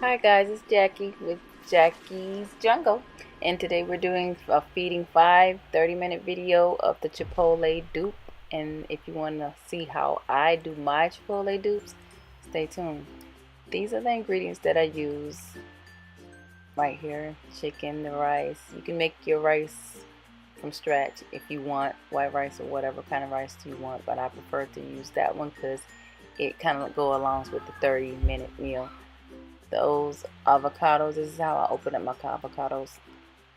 Hi guys, it's Jackie with Jackie's Jungle, and today we're doing a feeding 30-minute video of the Chipotle dupe. And if you want to see how I do my Chipotle dupes, stay tuned. These are the ingredients that I use right here: chicken, the rice. You can make your rice from scratch if you want white rice or whatever kind of rice you want, but I prefer to use that one because it kind of go along with the 30-minute meal. Those avocados, this is how I open up my avocados.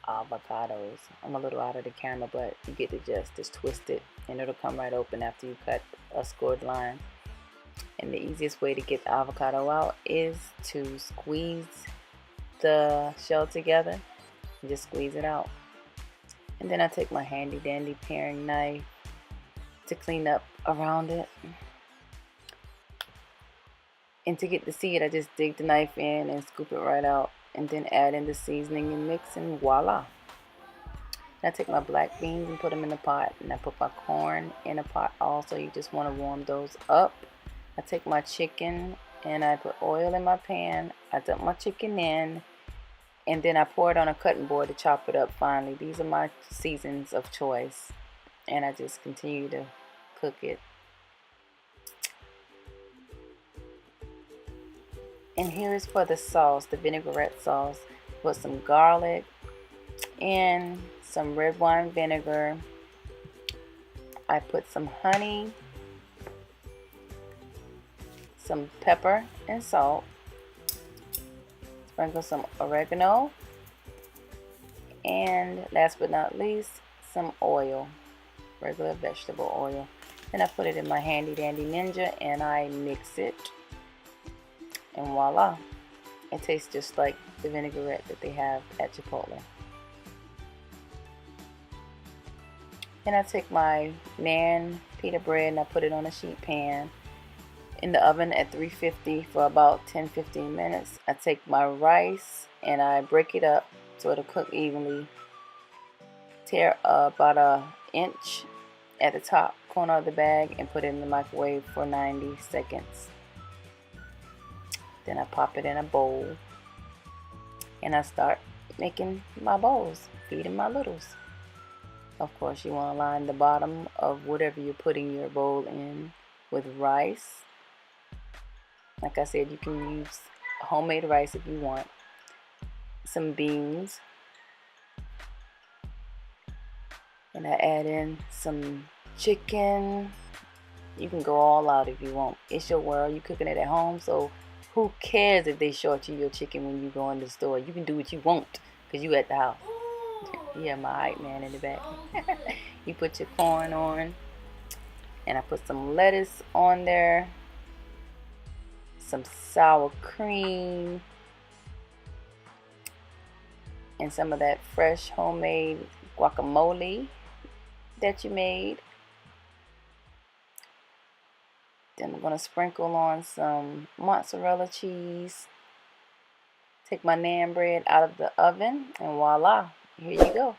I'm a little out of the camera, but you get the gist. Just twist it and it'll come right open after you cut a scored line. And the easiest way to get the avocado out is to squeeze the shell together and just squeeze it out. And then I take my handy dandy paring knife to clean up around it. And to get the seed, I just dig the knife in and scoop it right out, and then add in the seasoning and mix, and voila. And I take my black beans and put them in the pot, and I put my corn in a pot also. You just want to warm those up. I take my chicken and I put oil in my pan. I dump my chicken in, and then I pour it on a cutting board to chop it up finely. These are my seasons of choice, and I just continue to cook it. And here's for the sauce, the vinaigrette sauce. Put some garlic and some red wine vinegar. I put some honey, some pepper and salt. Sprinkle some oregano. And last but not least, some oil, regular vegetable oil. Then I put it in my handy dandy ninja and I mix it. And voila, it tastes just like the vinaigrette that they have at Chipotle. Then I take my Nann pita bread and I put it on a sheet pan in the oven at 350 for about 10-15 minutes. I take my rice and I break it up so it'll cook evenly. Tear about an inch at the top corner of the bag and put it in the microwave for 90 seconds. Then I pop it in a bowl and I start making my bowls, feeding my littles. Of course, you want to line the bottom of whatever you're putting your bowl in with rice. Like I said, you can use homemade rice if you want. Some beans. And I add in some chicken. You can go all out if you want. It's your world. You're cooking it at home, so who cares if they short you your chicken when you go in the store? You can do what you want because you at the house. Yeah, my hype man in the back. You put your corn on, and I put some lettuce on there, some sour cream, and some of that fresh homemade guacamole that you made. Then I'm going to sprinkle on some mozzarella cheese. Take my Nann bread out of the oven, and voila, here you go.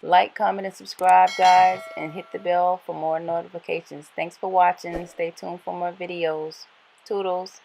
Like, comment, and subscribe, guys, and hit the bell for more notifications. Thanks for watching. Stay tuned for more videos. Toodles.